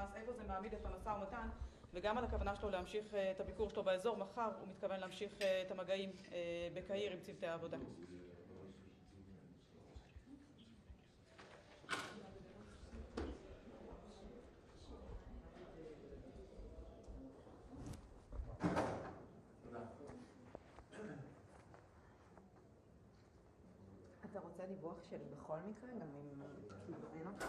חמאס, איפה זה מעמיד את המשא ומתן, וגם על הכוונה שלו להמשיך את הביקור שלו באזור. מחר הוא מתכוון להמשיך את המגעים בקהיר עם צוותי העבודה. אתה רוצה דיווח שלי בכל מקרה, גם אם אין אותך?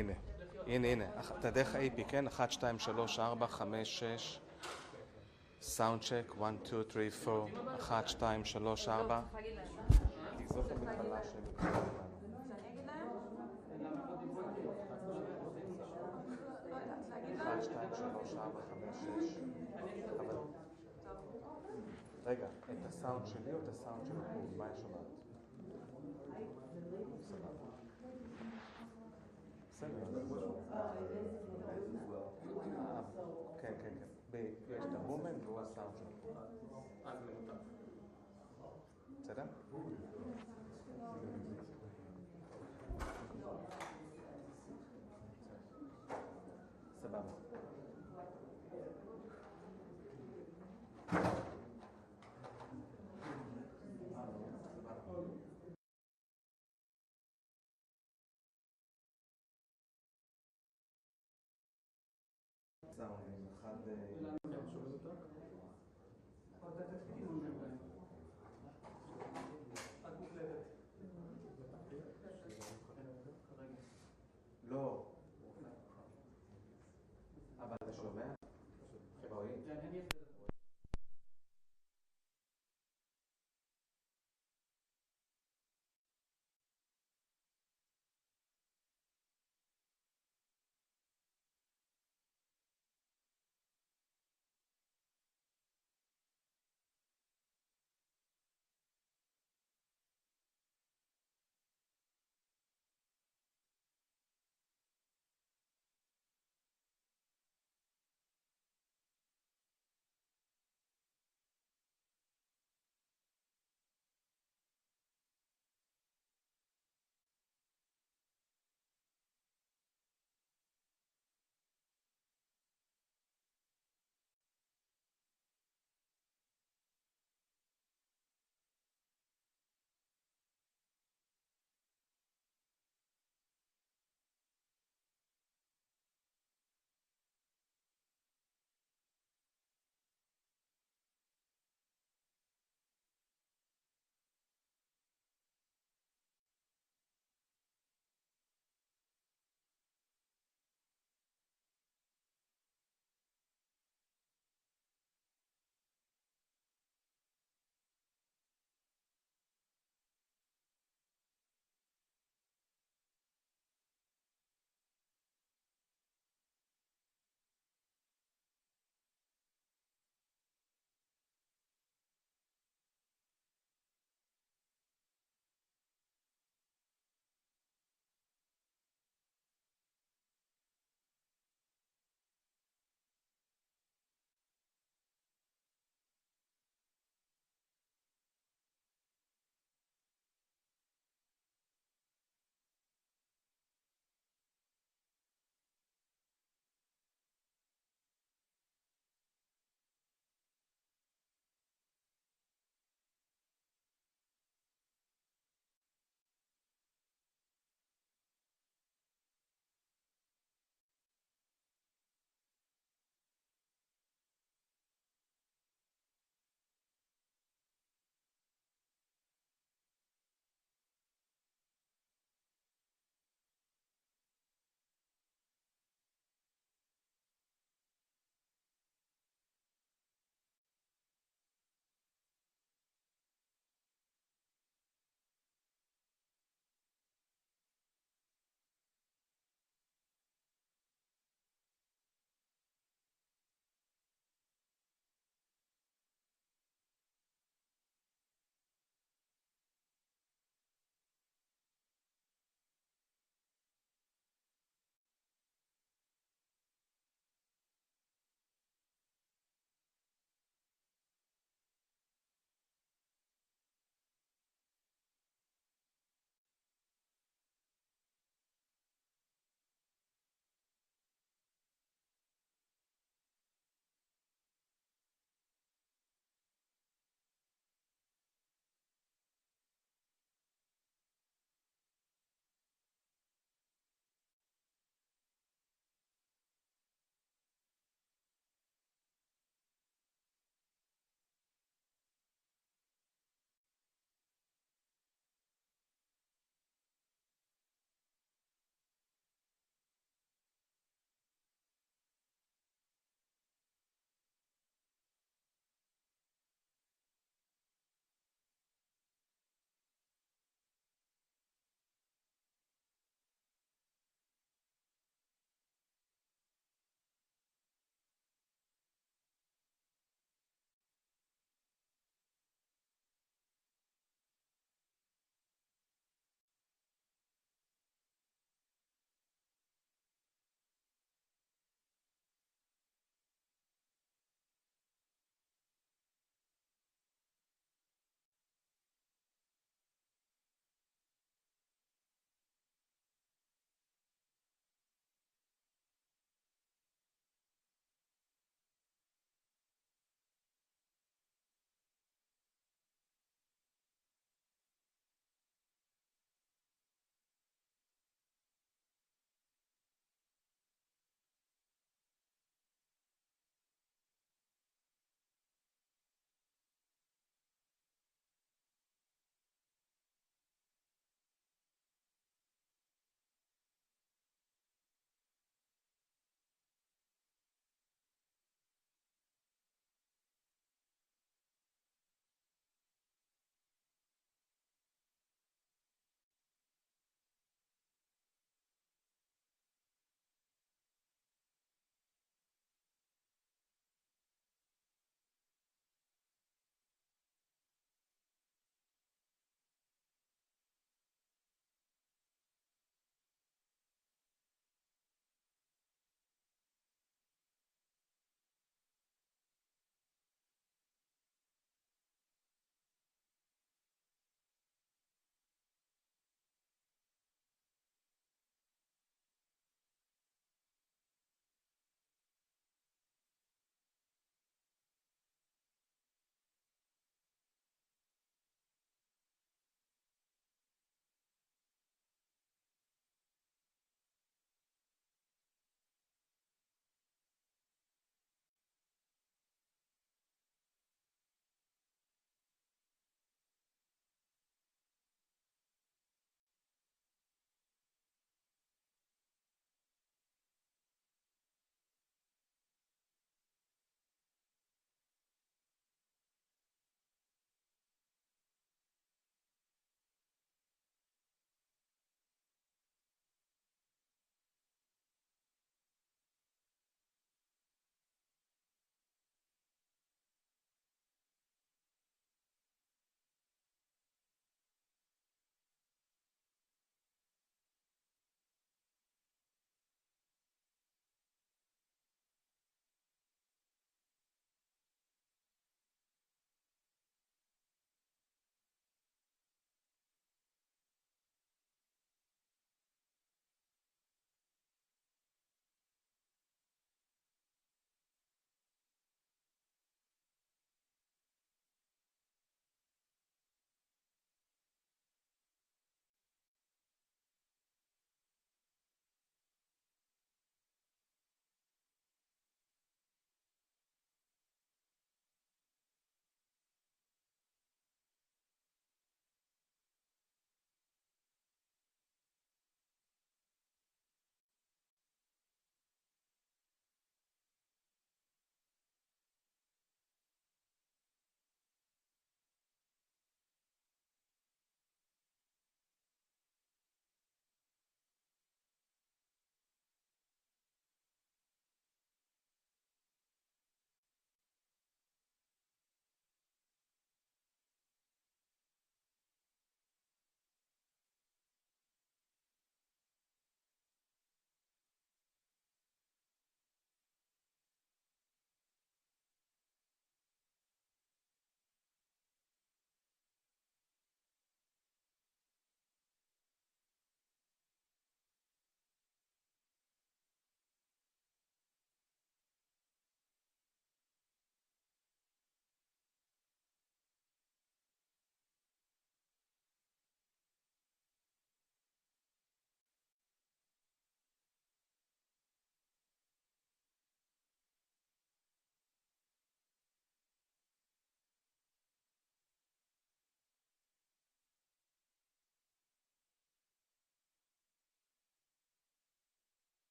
הנה, הנה, אתה דרך ה-AP, כן? 1, 2, 3, 4, 5, 6. סאונד צ'ק, 1, 2, 3, 4, 1, 2, 3, 4. כי זאת המחלה שהם מתחילים לנו. אחד, שתיים, שלוש, ארבע, חמש, שש. רגע, את הסאונד שלי או את הסאונד של החוג? מה היא שומעת? בסדר. כן, כן, כן. יש את הבומן והוא הסאונד של החוג. בסדר? סבבה. לא. אבל אתה שומע? רועי?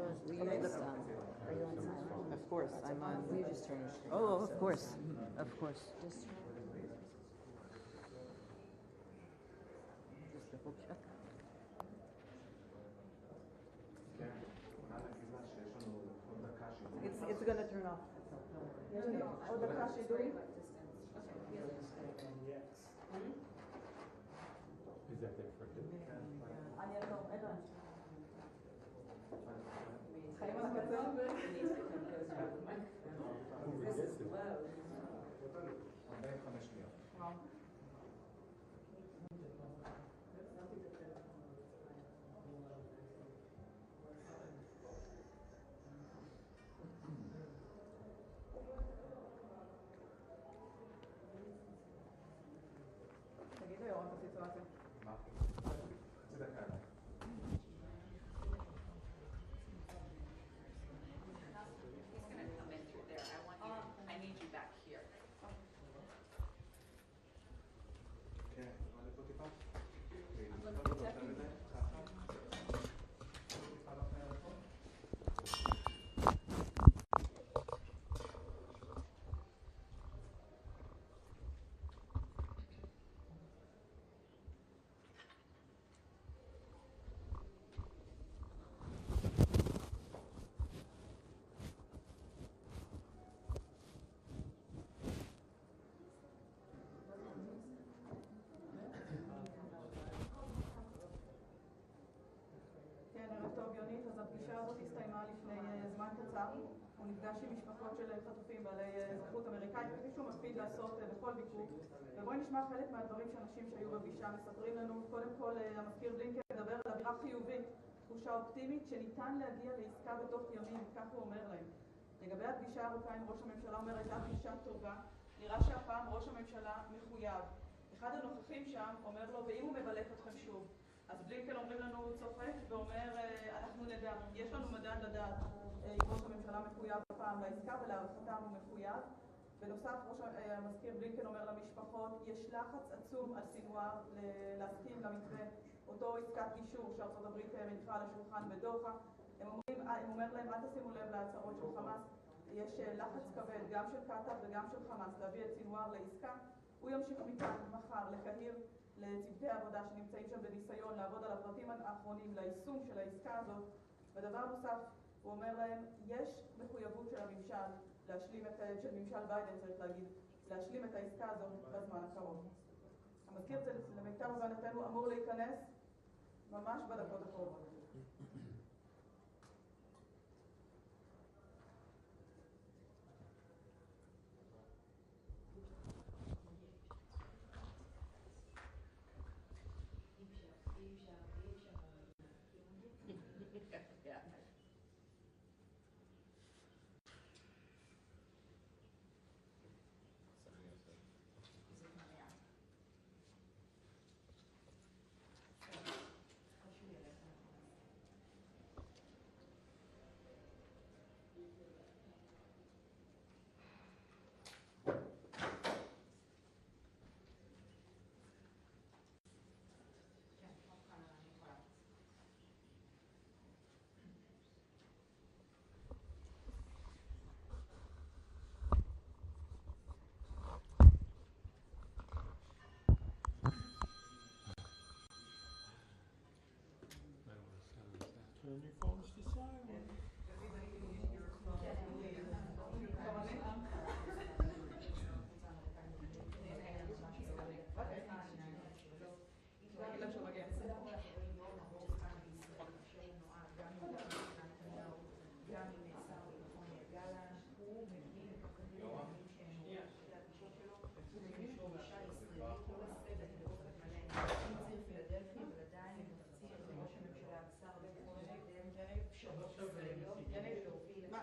Were you are you on silent? Of course, I'm on. Will you just turn your screen Oh, off, of so- course, of course. Just double check. it's gonna turn off. עוד דקה שידורי. Is that there for good? אני אעזור, עדן. חיים על הקצה? וואו. תגיד לי, אורן, את הסיטואציה. חצי דקה אליי. I need you back here. כן, מעלה פה טיפה. כן, ערב טוב יונית, אז הפגישה הזאת הסתיימה לפני זמן קצר. הוא נפגש עם משפחות של חטופים בעלי אזרחות אמריקאית, כפי שהוא מקפיד לעשות בכל ביקור. ובואי נשמע חלק מהדברים שאנשים שהיו בפגישה מספרים לנו. קודם כל, המזכיר בלינקן מדבר על אווירה חיובית, תחושה אופטימית שניתן להגיע לעסקה בתוך ימים, כך הוא אומר להם. לגבי הפגישה הארוכה עם ראש הממשלה, אומר, הייתה פגישה טובה. נראה שהפעם ראש הממשלה מחויב. אחד הנוכחים שם אומר לו, ואם הוא מבלק אתכם שוב? אז בלינקן אומרים לנו, הוא צוחק ואומר, אנחנו נדע, יש לנו מדד לדעת אם ראש הממשלה מחויב הפעם לעסקה ולהערכתם הוא מחויב. בנוסף, המזכיר בלינקן אומר למשפחות, יש לחץ עצום על סינואר להסכים למתווה אותו עסקת גישור שארצות הברית מניחה על השולחן בדוחה. הוא אומר להם, אל תשימו לב להצהרות של חמאס, יש לחץ כבד גם של קטר וגם של חמאס להביא את סינואר לעסקה. הוא ימשיך מכאן מחר לקהיר לצוותי העבודה שנמצאים שם בניסיון לעבוד על הפרטים האחרונים ליישום של העסקה הזאת. ודבר נוסף, הוא אומר להם, יש מחויבות של הממשל להשלים של ממשל ביידן, צריך להגיד, להשלים את העסקה הזאת בזמן הקרוב. המזכיר זה למיטב הבנתנו אמור להיכנס ממש בדקות הקרובות. Yeah. Turn your phones to silent.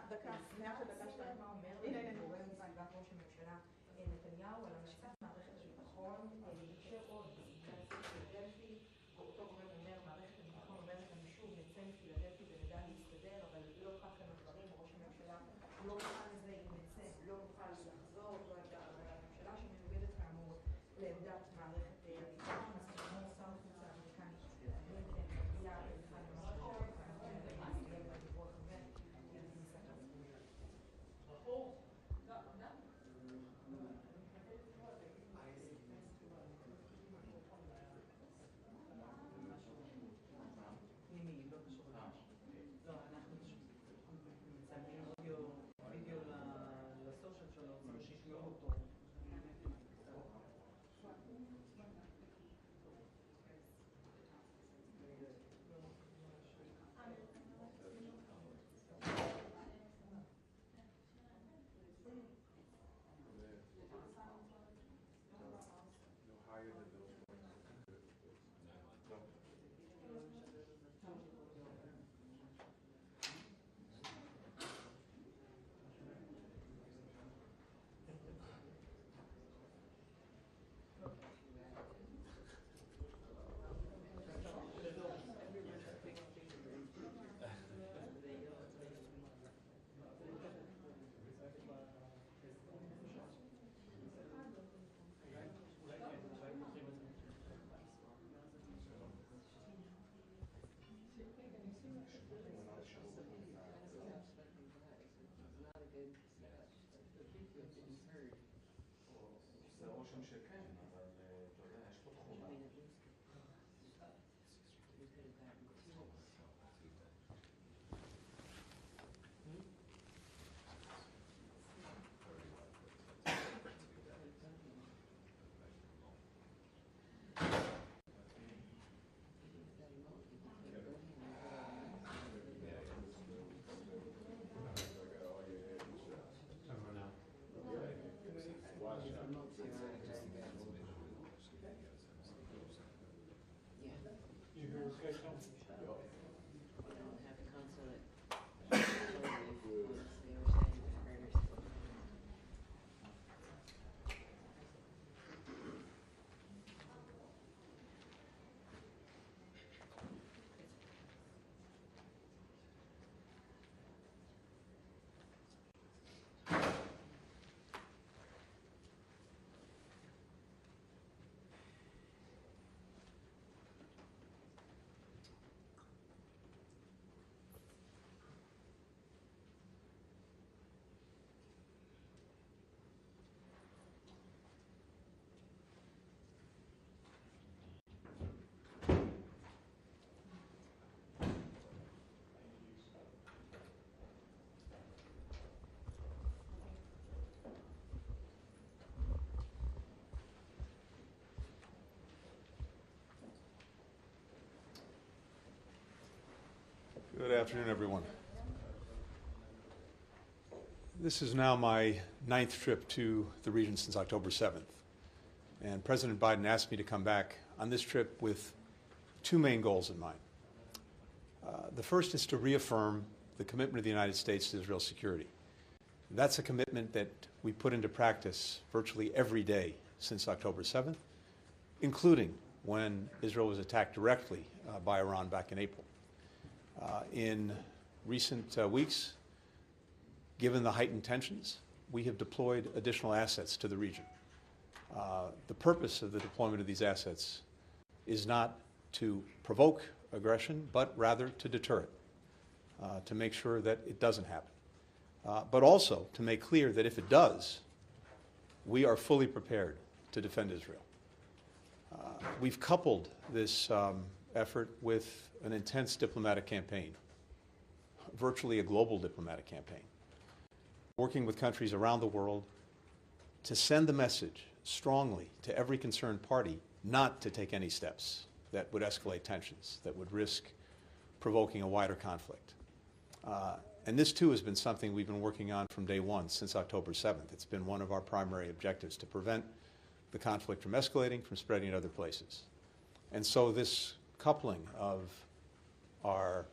דקה, שנייה של דקה שתיים. הנה, גורם מסביבת ראש הממשלה נתניהו על המשפט מערכת הביטחון להישאר עוד בסיטואציה פילדלפי. אותו גורם אומר, מערכת הביטחון אומרת לנו שוב, נצא מפילדלפי ונדע להסתדר, אבל לא כך הם הדברים. ראש הממשלה לא מוכן לזה, אם נצא, לא נוכל לחזור, זו הייתה הממשלה שמנוגדת כאמור לעמדת מערכת הביטחון. אז כמו שר החוץ האמריקני בלינקן הגיע אחד ממש עכשיו, ואנחנו נראה בדיווח הזה רושם שכן, אבל אתה יודע, יש פה תכונה. Good afternoon, everyone. This is now my 9th trip to the region since October 7th. And President Biden asked me to come back on this trip with two main goals in mind. The first is to reaffirm the commitment of the United States to Israel's security. That's a commitment that we put into practice virtually every day since October 7th, including when Israel was attacked directly by Iran back in April. In recent weeks, given the heightened tensions, we have deployed additional assets to the region. The purpose of the deployment of these assets is not to provoke aggression, but rather to deter it, to make sure that it doesn't happen. But also to make clear that if it does, we are fully prepared to defend Israel. We've coupled this effort with an intense diplomatic campaign, virtually a global diplomatic campaign, working with countries around the world to send the message strongly to every concerned party not to take any steps that would escalate tensions, that would risk provoking a wider conflict. And this, too, has been something we've been working on from day one, since October 7th. It's been one of our primary objectives, to prevent the conflict from escalating, from spreading to other places. And so this coupling of our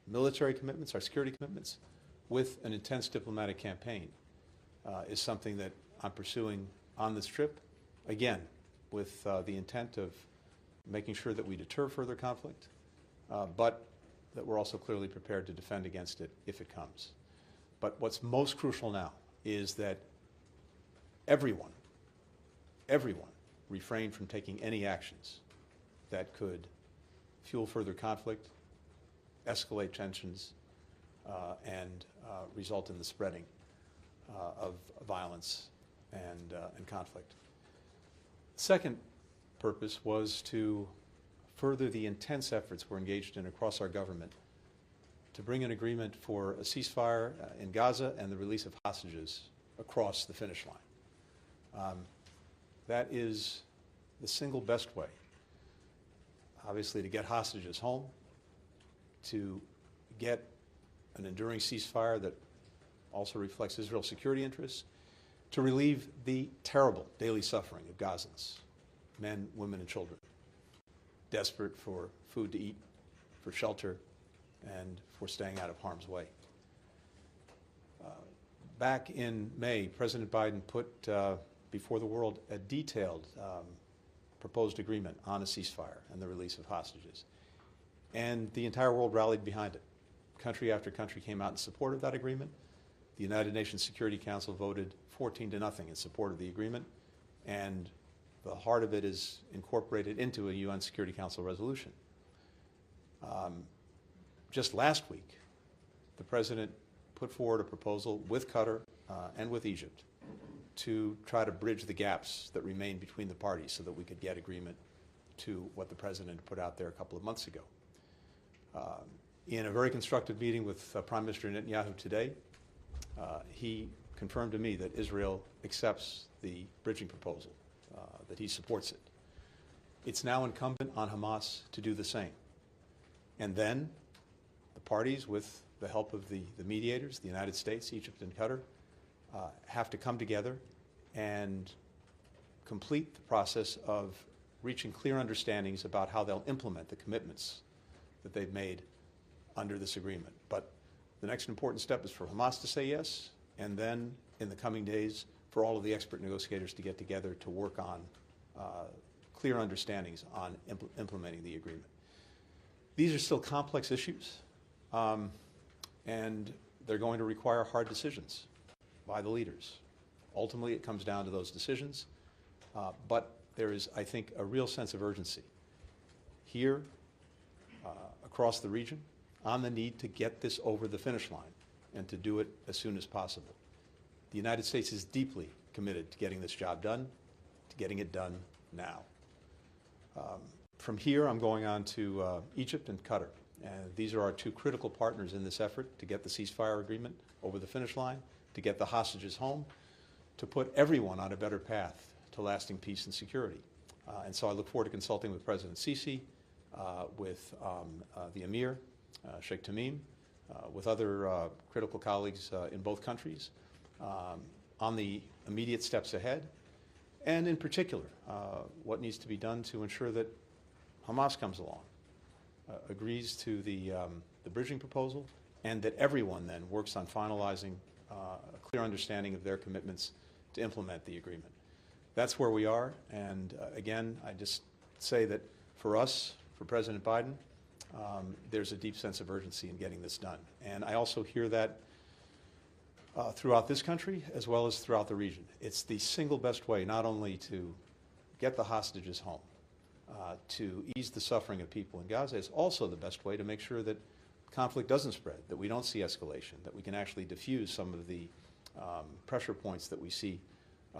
military commitments, our security commitments, with an intense diplomatic campaign is something that I'm pursuing on this trip, again, with the intent of making sure that we deter further conflict, but that we're also clearly prepared to defend against it if it comes. But what's most crucial now is that everyone refrain from taking any actions that could fuel further conflict, escalate tensions, and result in the spreading of violence and conflict. Second purpose was to further the intense efforts we're engaged in across our government to bring an agreement for a ceasefire in Gaza and the release of hostages across the finish line. That is the single best way, obviously, to get hostages home, to get an enduring ceasefire that also reflects Israel's security interests, to relieve the terrible daily suffering of Gazans, men, women, and children, desperate for food to eat, for shelter, and for staying out of harm's way. Back in May, President Biden put before the world a detailed proposed agreement on a ceasefire and the release of hostages. And the entire world rallied behind it. Country after country came out in support of that agreement. The United Nations Security Council voted 14-0 in support of the agreement, and the heart of it is incorporated into a UN Security Council resolution. Just last week, the President put forward a proposal with Qatar and with Egypt to try to bridge the gaps that remain between the parties so that we could get agreement to what the president put out there a couple of months ago. In a very constructive meeting with Prime Minister Netanyahu today, he confirmed to me that Israel accepts the bridging proposal, that he supports it. It's now incumbent on Hamas to do the same. And then the parties, with the help of the mediators, the United States, Egypt, and Qatar, have to come together and complete the process of reaching clear understandings about how they'll implement the commitments that they've made under this agreement. But the next important step is for Hamas to say yes, and then in the coming days for all of the expert negotiators to get together to work on clear understandings on implementing the agreement. These are still complex issues, and they're going to require hard decisions by the leaders. Ultimately, it comes down to those decisions, but there is, I think, a real sense of urgency here, across the region, on the need to get this over the finish line and to do it as soon as possible. The United States is deeply committed to getting this job done, to getting it done now. From here, I'm going on to Egypt and Qatar. And these are our two critical partners in this effort to get the ceasefire agreement over the finish line, to get the hostages home, to put everyone on a better path to lasting peace and security. And so I look forward to consulting with President Sisi, with the Emir, Sheikh Tamim, with other critical colleagues in both countries on the immediate steps ahead, and in particular, what needs to be done to ensure that Hamas comes along, agrees to the bridging proposal, and that everyone then works on finalizing a clear understanding of their commitments to implement the agreement. That's where we are, and again, I just say that for us, for President Biden, there's a deep sense of urgency in getting this done. And I also hear that throughout this country as well as throughout the region. It's the single best way not only to get the hostages home, to ease the suffering of people in Gaza, it's also the best way to make sure that conflict doesn't spread, that we don't see escalation, that we can actually diffuse some of the pressure points that we see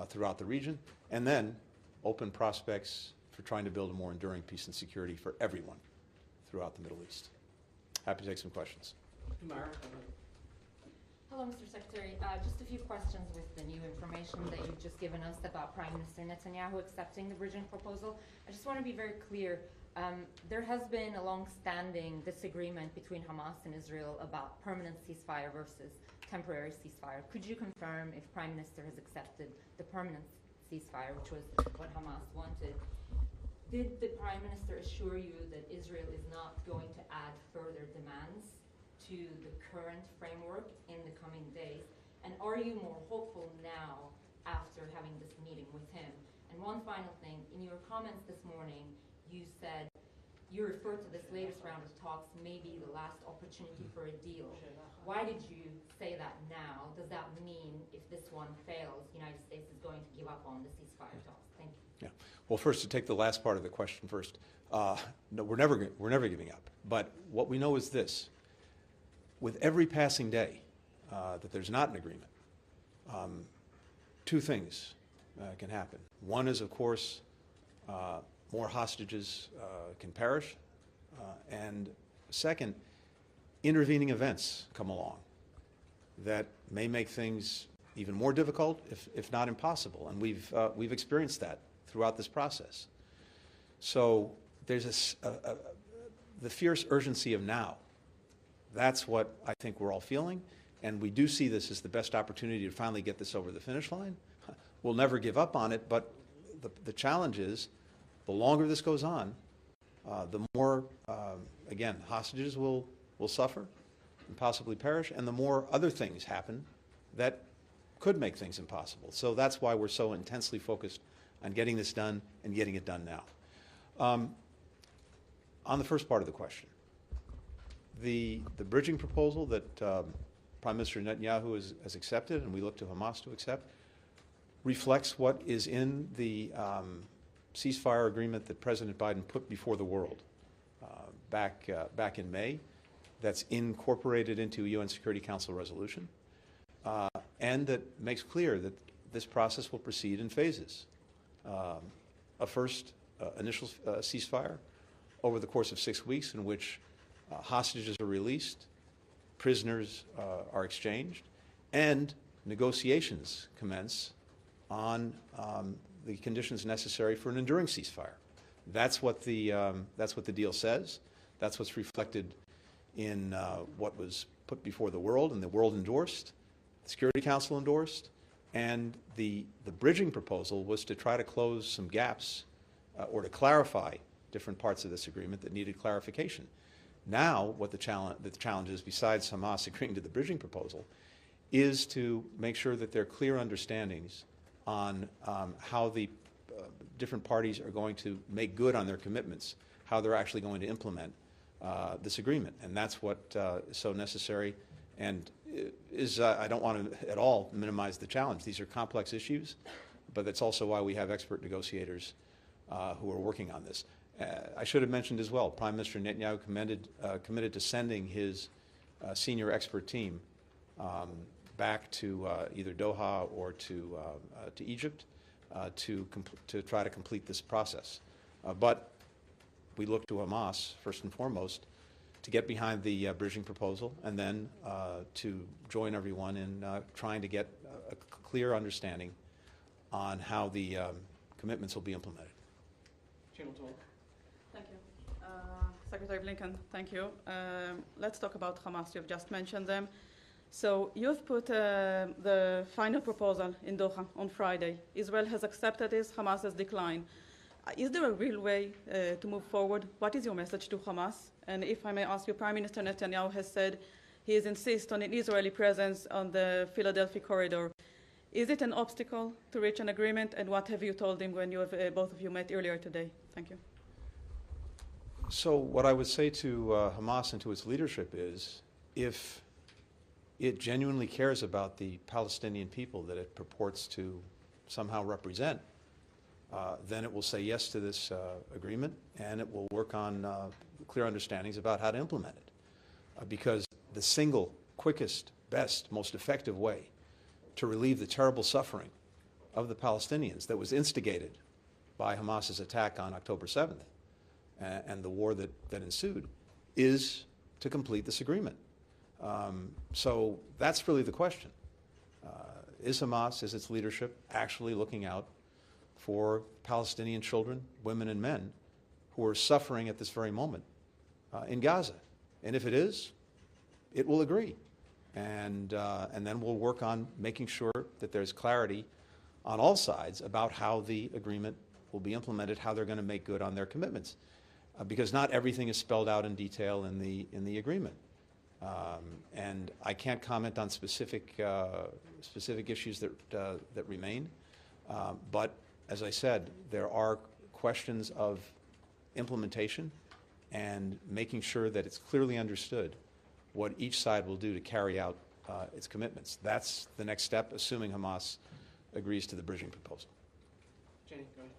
throughout the region, and then open prospects for trying to build a more enduring peace and security for everyone throughout the Middle East. Happy to take some questions. Hello, Mr. Secretary. Just a few questions with the new information that you've just given us about Prime Minister Netanyahu accepting the bridging proposal. I just want to be very clear. There has been a long-standing disagreement between Hamas and Israel about permanent ceasefire versus temporary ceasefire. Could you confirm if Prime Minister has accepted the permanent ceasefire, which was what Hamas wanted? Did the Prime Minister assure you that Israel is not going to add further demands to the current framework in the coming days? And are you more hopeful now after having this meeting with him? And one final thing, in your comments this morning, you said you referred to this latest round of talks maybe the last opportunity for a deal. Why did you say that now? Does that mean if this one fails, the United States is going to give up on the ceasefire talks? Thank you. Yeah. Well, first, to take the last part of the question first, no, we're never giving up. But what we know is this: with every passing day that there's not an agreement, two things can happen. One is, of course, more hostages can perish, and second, intervening events come along that may make things even more difficult, if not impossible, and we've experienced that throughout this process. So there's the fierce urgency of now. That's what I think we're all feeling, and we do see this as the best opportunity to finally get this over the finish line. We'll never give up on it, but the challenge is, the longer this goes on, the more, again, hostages will suffer and possibly perish, and the more other things happen that could make things impossible. So that's why we're so intensely focused on getting this done and getting it done now. On the first part of the question, the bridging proposal that Prime Minister Netanyahu has accepted, and we look to Hamas to accept, reflects what is in the ceasefire agreement that President Biden put before the world back in May. That's incorporated into a UN Security Council resolution, and that makes clear that this process will proceed in phases. A first initial ceasefire over the course of 6 weeks in which hostages are released, prisoners are exchanged, and negotiations commence on the conditions necessary for an enduring ceasefire. That's what the deal says. That's what's reflected in what was put before the world, and the world endorsed, the Security Council endorsed, and the bridging proposal was to try to close some gaps or to clarify different parts of this agreement that needed clarification. Now, what the challenge is, besides Hamas agreeing to the bridging proposal, is to make sure that there are clear understandings on how the different parties are going to make good on their commitments, how they're actually going to implement this agreement. And that's what is so necessary and I don't want to at all minimize the challenge. These are complex issues, but that's also why we have expert negotiators who are working on this. I should have mentioned as well, Prime Minister Netanyahu committed to sending his senior expert team back to either Doha or to Egypt to try to complete this process. But we look to Hamas, first and foremost, to get behind the bridging proposal and then to join everyone in trying to get a clear understanding on how the commitments will be implemented. Thank you. Secretary Blinken, thank you. Let's talk about Hamas. You've just mentioned them. So you've put the final proposal in Doha on Friday. Israel has accepted this, Hamas has declined. Is there a real way to move forward? What is your message to Hamas? And if I may ask you, Prime Minister Netanyahu has said he insists on an Israeli presence on the Philadelphia corridor. Is it an obstacle to reach an agreement? And what have you told him when you have, both of you met earlier today? Thank you. So what I would say to Hamas and to its leadership is, if it genuinely cares about the Palestinian people that it purports to somehow represent, then it will say yes to this agreement, and it will work on clear understandings about how to implement it. Because the single, quickest, best, most effective way to relieve the terrible suffering of the Palestinians that was instigated by Hamas's attack on October 7th and the war that ensued is to complete this agreement. So that's really the question. Is Hamas, is its leadership actually looking out for Palestinian children, women, and men who are suffering at this very moment in Gaza? And if it is, it will agree. And then we'll work on making sure that there's clarity on all sides about how the agreement will be implemented, how they're going to make good on their commitments. Because not everything is spelled out in detail in the agreement. And I can't comment on specific issues that remain. But as I said, there are questions of implementation and making sure that it's clearly understood what each side will do to carry out its commitments. That's the next step, assuming Hamas agrees to the bridging proposal. Jenny, go ahead.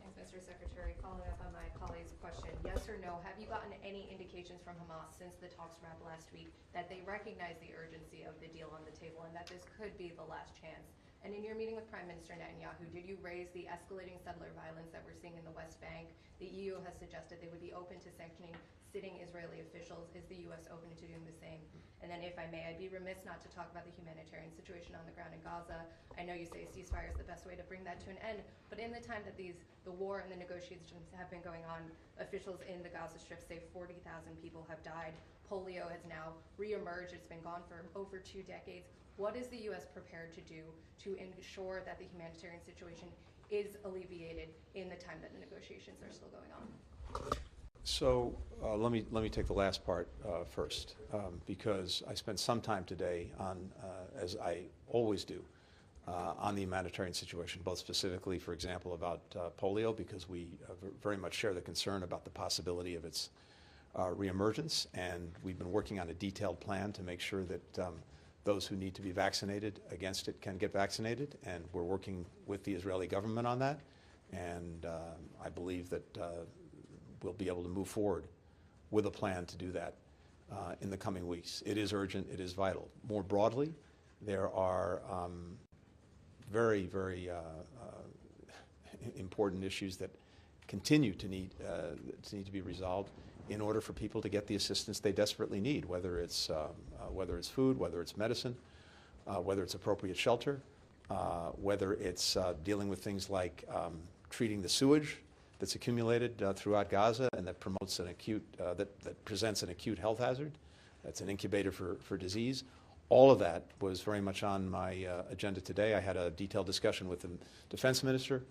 Thanks, Mr. Secretary. Following up on my colleague's question, yes or no, have you gotten any indications from Hamas since the talks wrapped last week that they recognize the urgency of the deal on the table and that this could be the last chance? And in your meeting with Prime Minister Netanyahu, did you raise the escalating settler violence that we're seeing in the West Bank? The EU has suggested they would be open to sanctioning sitting Israeli officials. Is the U.S. open to doing the same? And then if I may, I'd be remiss not to talk about the humanitarian situation on the ground in Gaza. I know you say a ceasefire is the best way to bring that to an end, but in the time that the war and the negotiations have been going on, officials in the Gaza Strip say 40,000 people have died. Polio has now reemerged. It's been gone for over 2 decades. What is the U.S. prepared to do to ensure that the humanitarian situation is alleviated in the time that the negotiations are still going on? So let me take the last part first, because I spent some time today on, as I always do, on the humanitarian situation, both specifically, for example, about polio, because we very much share the concern about the possibility of its reemergence, and we've been working on a detailed plan to make sure that those who need to be vaccinated against it can get vaccinated, and we're working with the Israeli government on that, and I believe that we'll be able to move forward with a plan to do that in the coming weeks. It is urgent, it is vital. More broadly, there are very, very important issues that continue to need to be resolved in order for people to get the assistance they desperately need, whether it's food, whether it's medicine, whether it's appropriate shelter, whether it's dealing with things like treating the sewage that's accumulated throughout Gaza and that promotes an acute, that presents an acute health hazard. That's an incubator for disease. All of that was very much on my agenda today. I had a detailed discussion with the defense minister,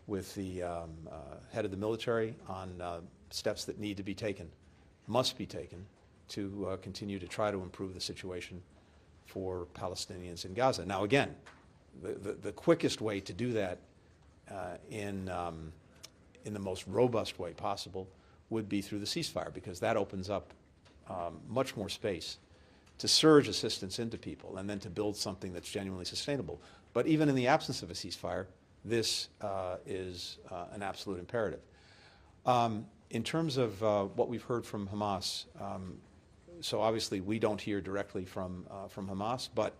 with the head of the military on steps that need to be taken, must be taken, to continue to try to improve the situation for Palestinians in Gaza. Now again, the quickest way to do that in the most robust way possible would be through the ceasefire, because that opens up much more space to surge assistance into people and then to build something that's genuinely sustainable. But even in the absence of a ceasefire, this is an absolute imperative. In terms of what we've heard from Hamas, so obviously we don't hear directly from Hamas, but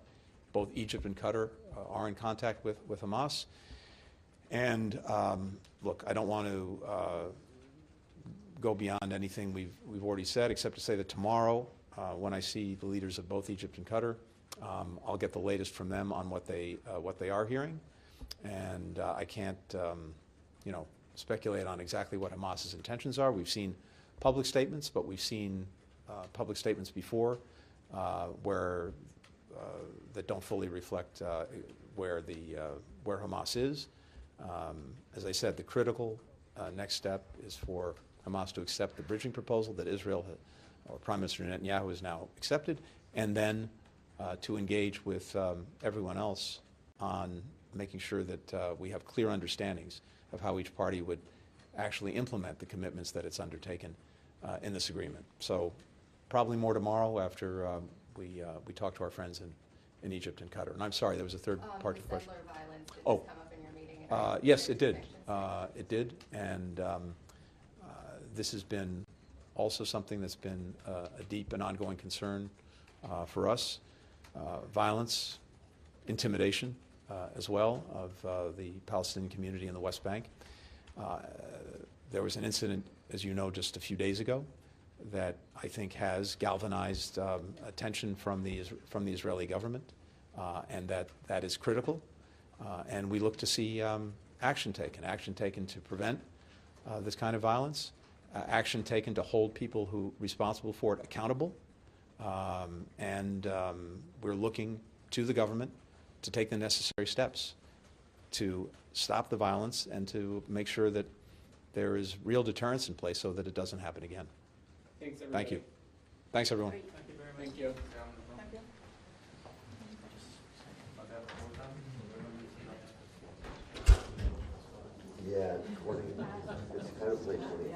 both Egypt and Qatar are in contact with Hamas. And look, I don't want to go beyond anything we've already said, except to say that tomorrow, when I see the leaders of both Egypt and Qatar, I'll get the latest from them on what they are hearing. And I can't, speculate on exactly what Hamas's intentions are. We've seen public statements, but we've seen public statements before where that don't fully reflect where Hamas is. As I said, the critical next step is for Hamas to accept the bridging proposal that Israel, or Prime Minister Netanyahu, has now accepted, and then to engage with everyone else on making sure that we have clear understandings of how each party would actually implement the commitments that it's undertaken in this agreement. So probably more tomorrow after we talk to our friends in Egypt and Qatar. And I'm sorry, there was a third part to the question. Settler violence, did Oh. this come up in your meeting? Yes, it did. It did, and this has been also something that's been a deep and ongoing concern for us. Violence, intimidation as well of the Palestinian community in the West Bank. There was an incident, as you know, just a few days ago that I think has galvanized attention from the Israeli government, and that is critical. And we look to see action taken to prevent this kind of violence, action taken to hold people who are responsible for it accountable. And we're looking to the government to take the necessary steps to stop the violence and to make sure that there is real deterrence in place so that it doesn't happen again. Thanks, everybody. Thank you. Thanks, everyone. Thank you very much. Thank you. Thank you. Yeah, 20. It's kind of late 20.